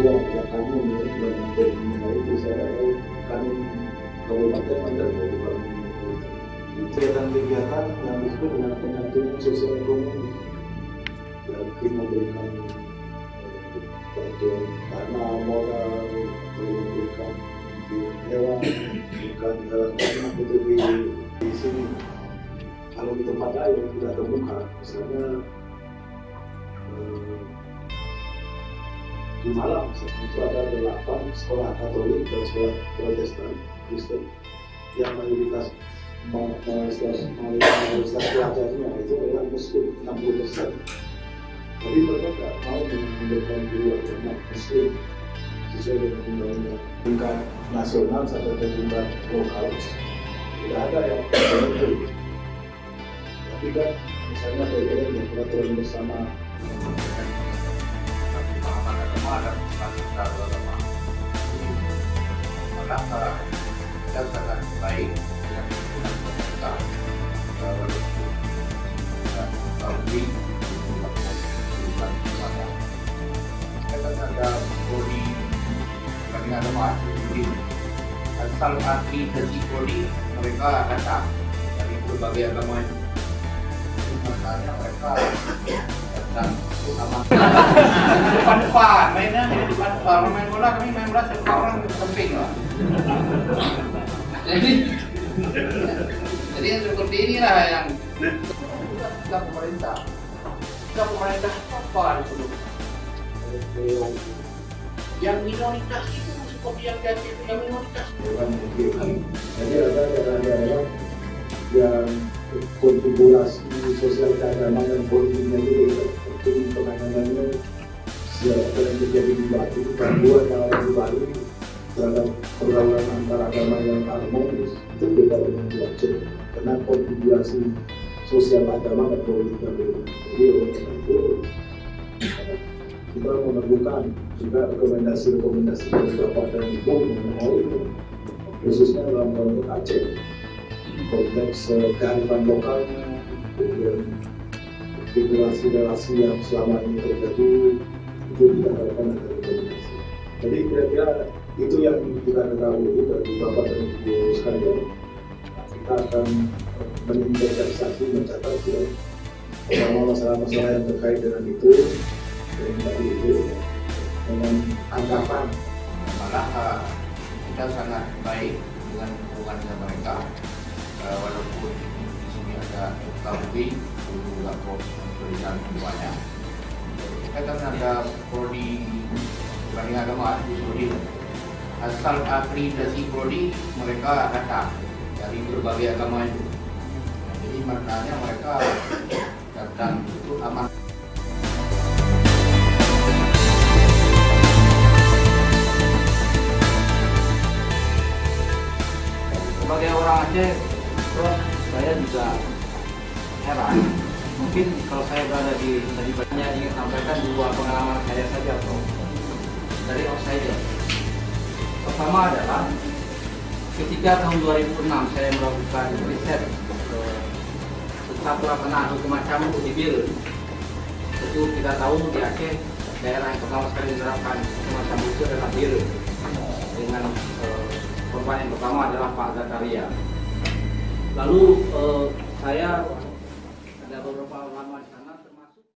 sesuai dengan kanun ya, dan mengenai itu saya tahu kanun kabupaten ada dari kegiatan yang disebut dengan penyantunan sosial ekonomi dan memberikan bantuan tanah, modal, memberikan hewan, memberikan hewan ternak itu di sini. Kalau di tempat lain yang tidak terbuka, misalnya di Malang itu ada 8 sekolah Katolik dan sekolah Protestan Kristen yang mayoritas pelajarnya itu adalah Muslim 60%. Tapi mereka tidak mau memberikan guru anak Muslim sesuai dengan undang-undang tingkat nasional sampai ke tingkat lokal. Tidak ada yang tertentu. Tapi kan misalnya PPN yang peraturan bersama ada agama, maka kita sangat baik dengan hubungan pemerintah walaupun Saudi bukan sana. Kita ada bodi kami agama Saudi asal akreditasi bodi mereka datang dari berbagai agama itu. Makanya mereka datang depan-depan mainnya di depan-depan main bola, kami main bola orang samping lah. Jadi seperti inilah yang kita pemerintah apa itu yang minoritas itu seperti yang jadi yang minoritas. Jadi ada daerah-daerah yang konfigurasi sosial keagamaan dan politiknya itu seperti penanganannya apa yang terjadi di Bali, gangguan yang ada di Bali terhadap pergaulan antar agama yang harmonis itu beda dengan di Aceh karena konfigurasi sosial agama dan politik yang berbeda. Jadi oleh karena itu kita menemukan juga rekomendasi dari Bapak dan Ibu mengenai khususnya dalam konteks Aceh, konteks kearifan lokalnya, kemudian relasi yang selama ini terjadi itu tidak akan ada rekomendasi. Jadi kira-kira itu yang kita ketahui dari Bapak dan Ibu sekalian. Kita akan menginventarisasi, mencatat ya, masalah-masalah yang terkait dengan itu, dan tadi itu dengan anggapan. Malah kita sangat baik dengan hubungan dengan mereka, walaupun di sini ada Saudi juga memberikan banyak. Kita kan ada prodi berani agama di Saudi. Asal akreditasi prodi mereka datang dari berbagai agama itu. Jadi maknanya mereka datang itu aman. Sebagai orang Aceh, saya juga heran. Mungkin kalau saya berada di tadi banyak ingin sampaikan 2 pengalaman saya saja, bro. Dari outsider. Pertama adalah ketika tahun 2006 saya melakukan riset tentang pelaksanaan hukum macam Udibir. Itu kita tahu di Aceh daerah yang pertama sekali menerapkan hukum macam itu adalah Bir. Dengan korban yang pertama adalah Pak Zakaria. Lalu saya ada beberapa lama di sana.